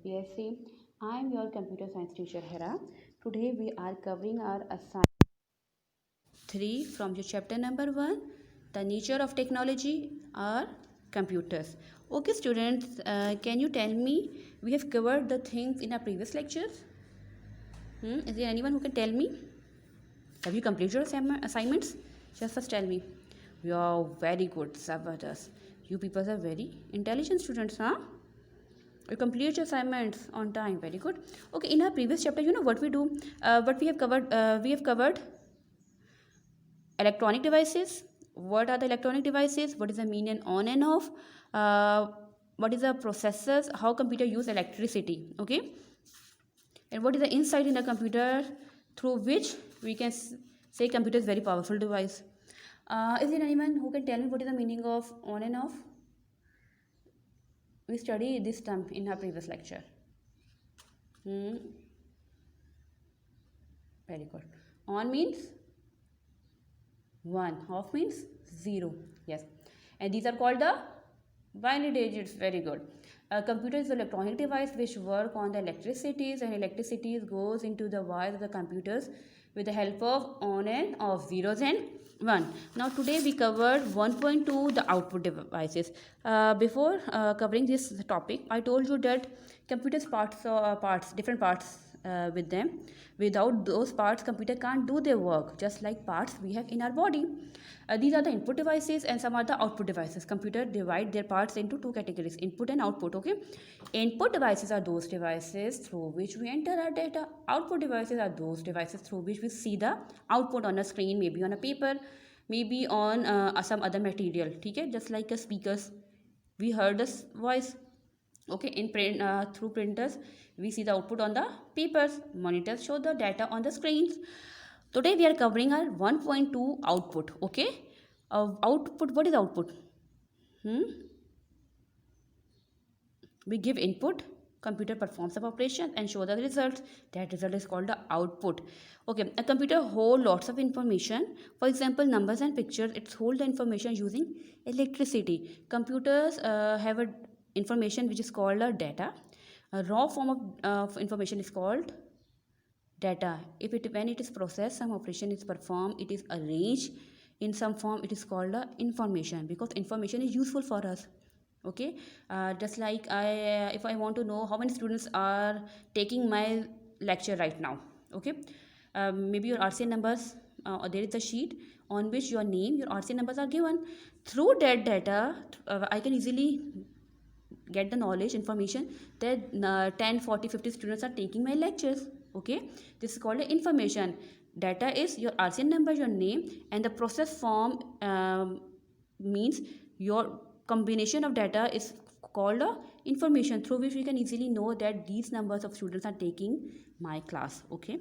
SPSC. I am your computer science teacher Hera. Today we are covering our assignment 3 from your chapter number 1, the nature of technology or computers. Okay students, can you tell me, we have covered the things in our previous lectures? Is there anyone who can tell me? Have you completed your assignments? Just first tell me. You are very good, Zabardast. You people are very intelligent students, huh? You complete your assignments on time. Very good. Okay, in our previous chapter, you know what we do? What we have covered? We have covered electronic devices. What are the electronic devices? What is the mean and on and off? What is the processors? How computer use electricity? Okay, and what is the inside in the computer through which we can say computer is very powerful device. Is there anyone who can tell me what is the meaning of on and off? We studied this term in our previous lecture. Very good. On means 1, off means 0. Yes, and these are called the binary digits. Very good. A computer is an electronic device which work on the electricities, and electricity goes into the wires of the computers with the help of on and off, zeros and 1. Now today we covered 1.2, the output devices. Before covering this topic, I told you that computers different parts with them. Without those parts, computer can't do their work, just like parts we have in our body. These are the input devices and some are the output devices. Computer divide their parts into 2 categories, input and output. Okay, input devices are those devices through which we enter our data. Output devices are those devices through which we see the output on a screen, maybe on a paper, maybe on some other material. Okay, just like a speakers, we heard this voice. Okay, in print, through printers we see the output on the papers. Monitors show the data on the screens. Today we are covering our 1.2 output. Okay, output, what is output? We give input, computer performs the operation and show the results. That result is called the output. Okay, a computer holds lots of information. For example, numbers and pictures. It holds the information using electricity. Computers have a information which is called a data. A raw form of information is called data. When it is processed, some operation is performed, it is arranged in some form, it is called information, because information is useful for us. Okay, just like if I want to know how many students are taking my lecture right now. Okay, maybe your RCN numbers, there is a sheet on which your name, your RCN numbers are given. Through that data, I can easily get the knowledge information that 10, 40, 50 students are taking my lectures. Okay, this is called information. Data is your RCN number, your name, and the process form means your combination of data is called information, through which we can easily know that these numbers of students are taking my class. Okay,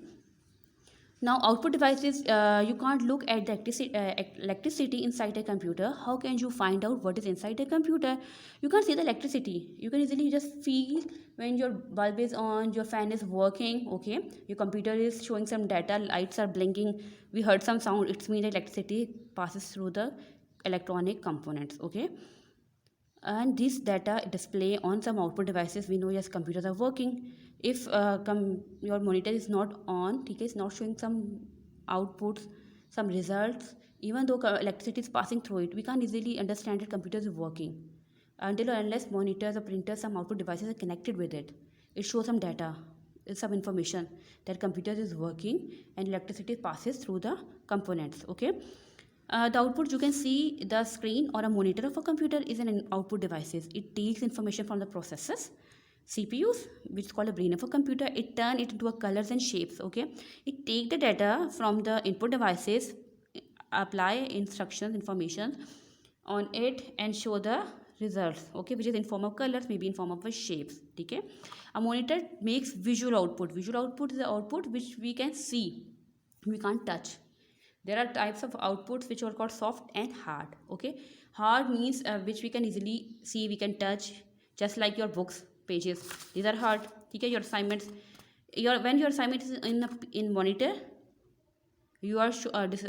now output devices, you can't look at the electricity inside a computer. How can you find out what is inside a computer? You can't see the electricity. You can easily just feel when your bulb is on, your fan is working. Okay, your computer is showing some data, lights are blinking, we heard some sound, it means electricity passes through the electronic components. Okay, and this data display on some output devices, we know yes computers are working. If your monitor is not on, okay, it's not showing some outputs, some results, even though electricity is passing through it, we can't easily understand that computers is working until or unless monitors or printers, some output devices are connected with it. It shows some data, some information that computers is working and electricity passes through the components. Okay, the output, you can see the screen or a monitor of a computer is an output devices. It takes information from the processors, CPUs, which is called a brain of a computer. It turn it into a colors and shapes. Okay, it take the data from the input devices, apply instructions, information on it, and show the results. Okay, which is in form of colors, maybe in form of shapes. Okay, a monitor makes visual output. Visual output is the output which we can see, we can't touch. There are types of outputs which are called soft and hard. Okay, hard means which we can easily see, we can touch, just like your books pages, these are hard. Okay, your assignments, when your assignment is in monitor, you are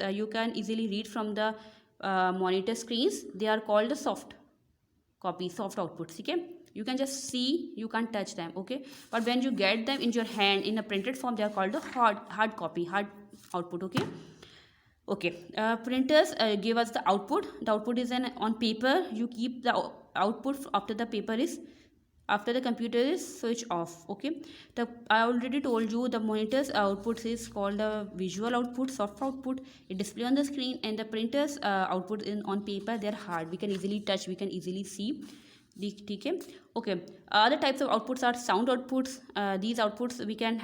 you can easily read from the monitor screens, they are called the soft copies, soft outputs. Okay, You can just see, you can't touch them, okay? But when you get them in your hand in a printed form, they are called the hard copy, hard output, okay? Okay, printers give us the output. The output is on paper. You keep the output after the paper is after the computer is switched off, okay? I already told you the monitor's output is called a visual output, soft output. It display on the screen, and the printer's output in on paper, they're hard. We can easily touch, we can easily see. Okay, other types of outputs are sound outputs. These outputs we can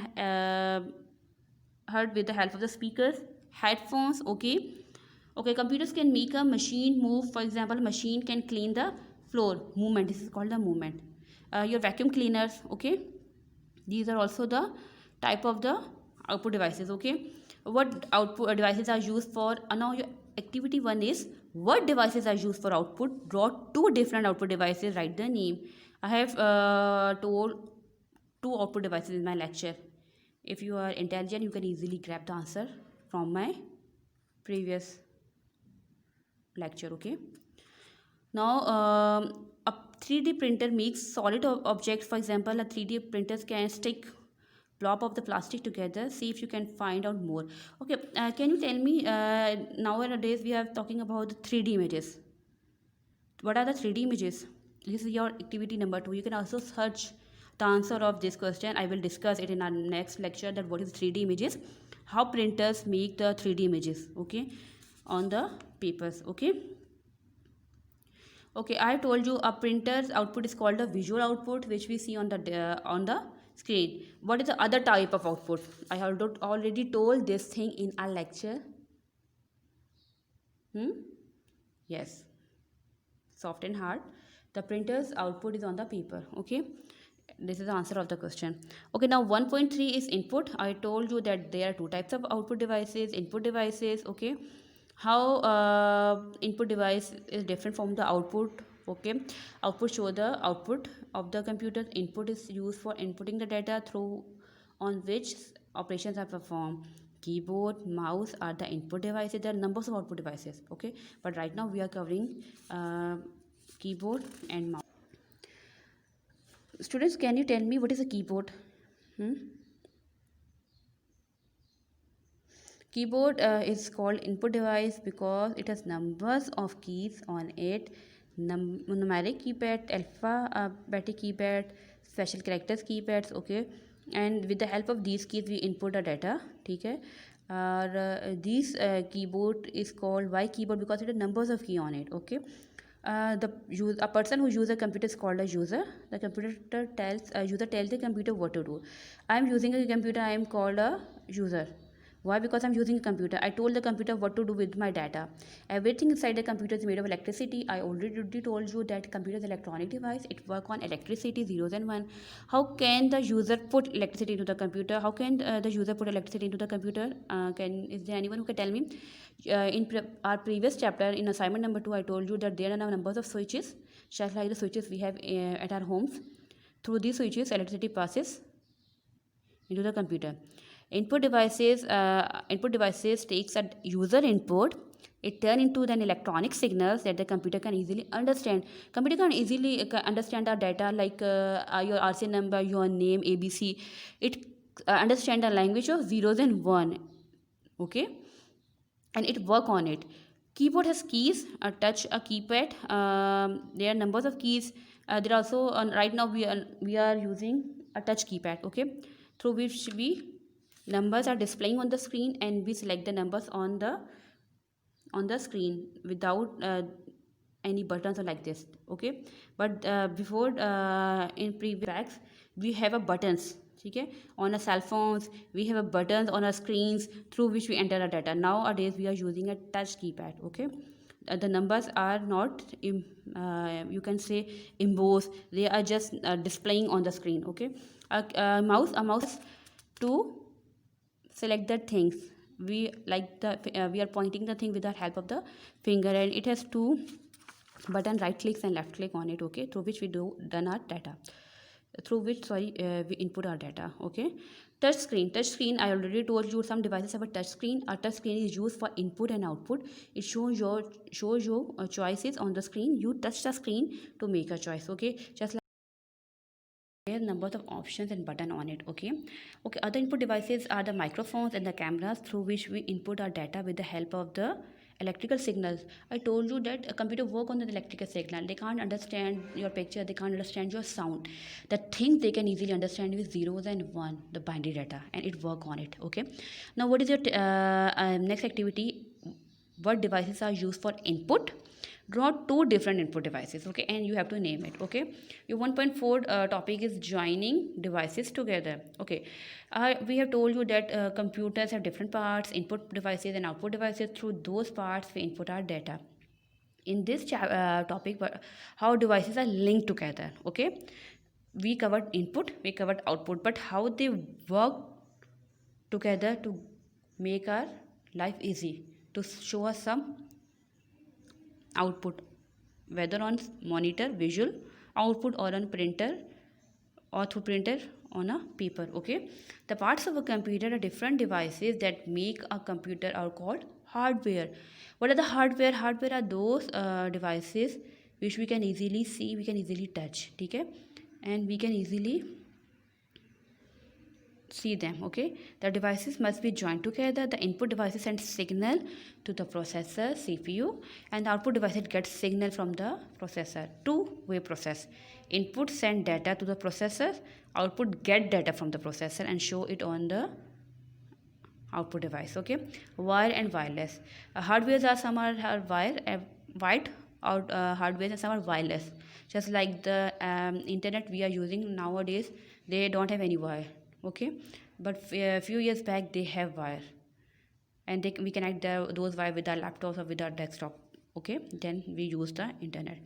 heard with the help of the speakers, headphones, okay? Okay, computers can make a machine move. For example, machine can clean the floor, movement. This is called the movement. Your vacuum cleaners, okay? These are also the type of the output devices, okay? What output devices are used for? Now your activity 1 is what devices are used for output. Draw 2 different output devices, write the name. I have told 2 output devices in my lecture. If you are intelligent, you can easily grab the answer from my previous lecture, okay? Now a 3D printer makes solid objects. For example, a 3D printer can stick blob of the plastic together. See if you can find out more. Okay, can you tell me, nowadays we are talking about the 3D images. What are the 3D images? This is your activity number 2. You can also search the answer of this question. I will discuss it in our next lecture, that what is 3D images, how printers make the 3D images, okay, on the papers, okay? Okay, I told you a printer's output is called a visual output, which we see on the screen. What is the other type of output? I have already told this thing in our lecture. Yes, soft and hard. The printer's output is on the paper, okay? This is the answer of the question. Okay, now 1.3 is input. I told you that there are 2 types of output devices, input devices, okay? How input device is different from the output, okay? Output show the output of the computer. Input is used for inputting the data through on which operations are performed. Keyboard, mouse are the input devices. There are numbers of output devices, okay? But right now we are covering keyboard and mouse. Students, can you tell me what is a keyboard? Keyboard is called input device because it has numbers of keys on it. Numeric keypad, alphabetic keypad, special characters keypads, okay? And with the help of these keys we input the data, okay? This keyboard is called why keyboard, because it has numbers of key on it, okay? A person who uses a computer is called a user. The computer tells user tells the computer what to do. I am using a computer, I am called a user. Why? Because I'm using a computer. I told the computer what to do with my data. Everything inside the computer is made of electricity. I already told you that computer is an electronic device. It works on electricity, zeros and one. How can the user put electricity into the computer? How can the user put electricity into the computer? Is there anyone who can tell me? Our previous chapter in assignment number 2, I told you that there are numbers of switches, just like the switches we have at our homes. Through these switches, electricity passes into the computer. Input devices takes a user input. It turn into then electronic signals that the computer can easily understand. Computer can easily understand our data, like your RC number, your name, ABC. It understand the language of zeros and one, okay, and it work on it. Keyboard has keys. Touch a keypad. There are numbers of keys. There are also right now we are using a touch keypad, okay, through which numbers are displaying on the screen, and we select the numbers on the screen without any buttons or like this, okay? But before in previous packs we have a buttons, okay? On our cell phones we have a buttons on our screens through which we enter our data. Nowadays we are using a touch keypad, okay? The numbers are not you can say embossed, they are just displaying on the screen, okay? A mouse to select the things. We are pointing the thing with the help of the finger, and it has 2 button, right clicks and left click on it, okay, through which we done our data, we input our data, okay? Touch screen, I already told you some devices have a touch screen. A touch screen is used for input and output. It shows your choices on the screen. You touch the screen to make a choice, okay? Just like There are numbers of options and button on it. Okay. Other input devices are the microphones and the cameras through which we input our data with the help of the electrical signals. I told you that a computer work on the electrical signal. They can't understand your picture, they can't understand your sound. The thing they can easily understand is zeros and one, the binary data, and it work on it. Okay. Now what is your next activity? What devices are used for input? Draw two different input devices, okay, and you have to name it. Okay, your 1.4 topic is joining devices together. Okay, we have told you that computers have different parts, input devices and output devices. Through those parts we input our data. In this topic, how devices are linked together. Okay, we covered input, we covered output, but how they work together to make our life easy, to show us some output, whether on monitor visual output or on printer or through printer on a paper. Okay, the parts of a computer are different devices that make a computer are called hardware. What are the hardware are those devices which we can easily see, we can easily touch, okay, and we can easily see them. Okay, the devices must be joined together. The input devices send signal to the processor CPU, and the output device gets signal from the processor. Two-way process. Input send data to the processor, output get data from the processor and show it on the output device. Okay, wire and wireless. Hardwares are some are wire white out hardware and some are wireless. Just like the internet we are using nowadays, they don't have any wire. Okay, but a few years back they have wire, and we connect those wire with our laptops or with our desktop. Okay, then we use the internet.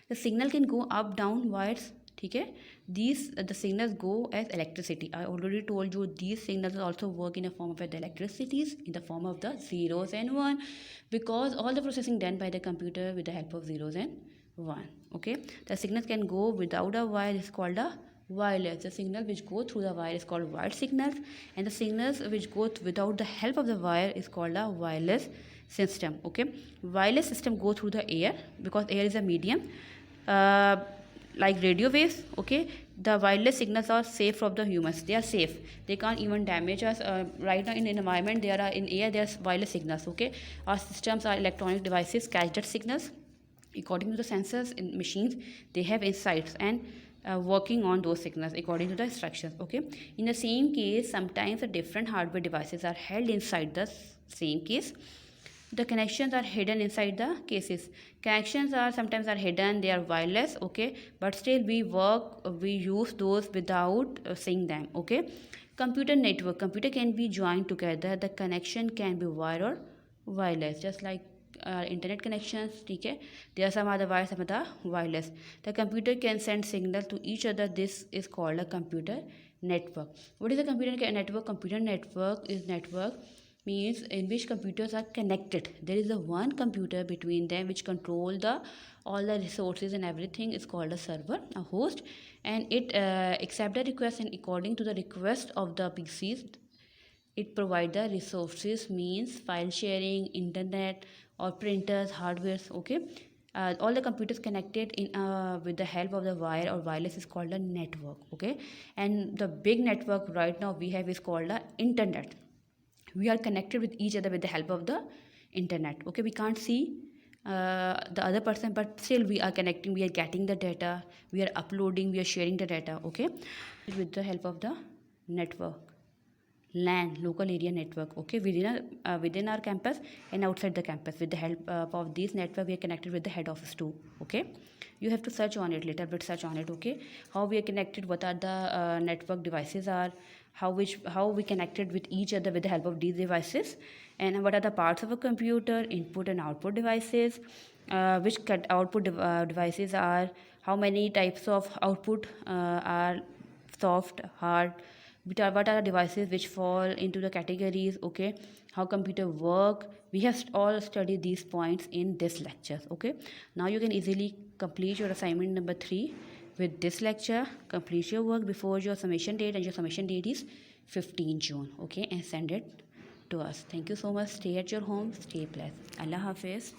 The signal can go up down wires. Okay, these the signals go as electricity. I already told you these signals also work in a form of the electricities, in the form of the zeros and one, because all the processing done by the computer with the help of zeros and one. Okay, the signals can go without a wire is called a wireless. The signal which go through the wire is called wired signals, and the signals which go without the help of the wire is called a wireless system. Okay, wireless system go through the air because air is a medium, like radio waves. Okay, the wireless signals are safe from the humans. They are safe, they can't even damage us. Right now in environment there are in air there's wireless signals. Okay, our systems are electronic devices catch that signals according to the sensors in machines. They have insights and working on those signals according to the instructions. Okay, in the same case sometimes the different hardware devices are held inside the same case. The connections are hidden inside the cases. Connections are sometimes are hidden, they are wireless. Okay, but still we use those without seeing them. Okay, computer network, computer can be joined together. The connection can be wire or wireless, just like internet connections. Okay, there are some other wires, some other wireless. The computer can send signal to each other. This is called a computer network. What is a computer network? Computer network is network means in which computers are connected. There is a one computer between them which control the all the resources and everything is called a server, a host, and it accept the request, and according to the request of the PCs it provide the resources, means file sharing, internet or printers, hardwares. Okay, all the computers connected in with the help of the wire or wireless is called a network. Okay, and the big network right now we have is called the internet. We are connected with each other with the help of the internet. Okay, we can't see the other person, but still we are connecting, we are getting the data, we are uploading, we are sharing the data. Okay, with the help of the network. LAN, local area network. Okay, within our campus and outside the campus. With the help of this network we are connected with the head office too. Okay, you have to search on it, little bit search on it. Okay, how we are connected, what are the network devices are, how we connected with each other with the help of these devices, and what are the parts of a computer, input and output devices, which output devices are, how many types of output are soft, hard, what are the devices which fall into the categories. Okay, how computer work, we have all studied these points in this lecture. Okay, now you can easily complete your assignment number 3 with this lecture. Complete your work before your summation date, and your summation date is 15 June. Okay, and send it to us. Thank you so much. Stay at your home, stay blessed. Allah Hafiz.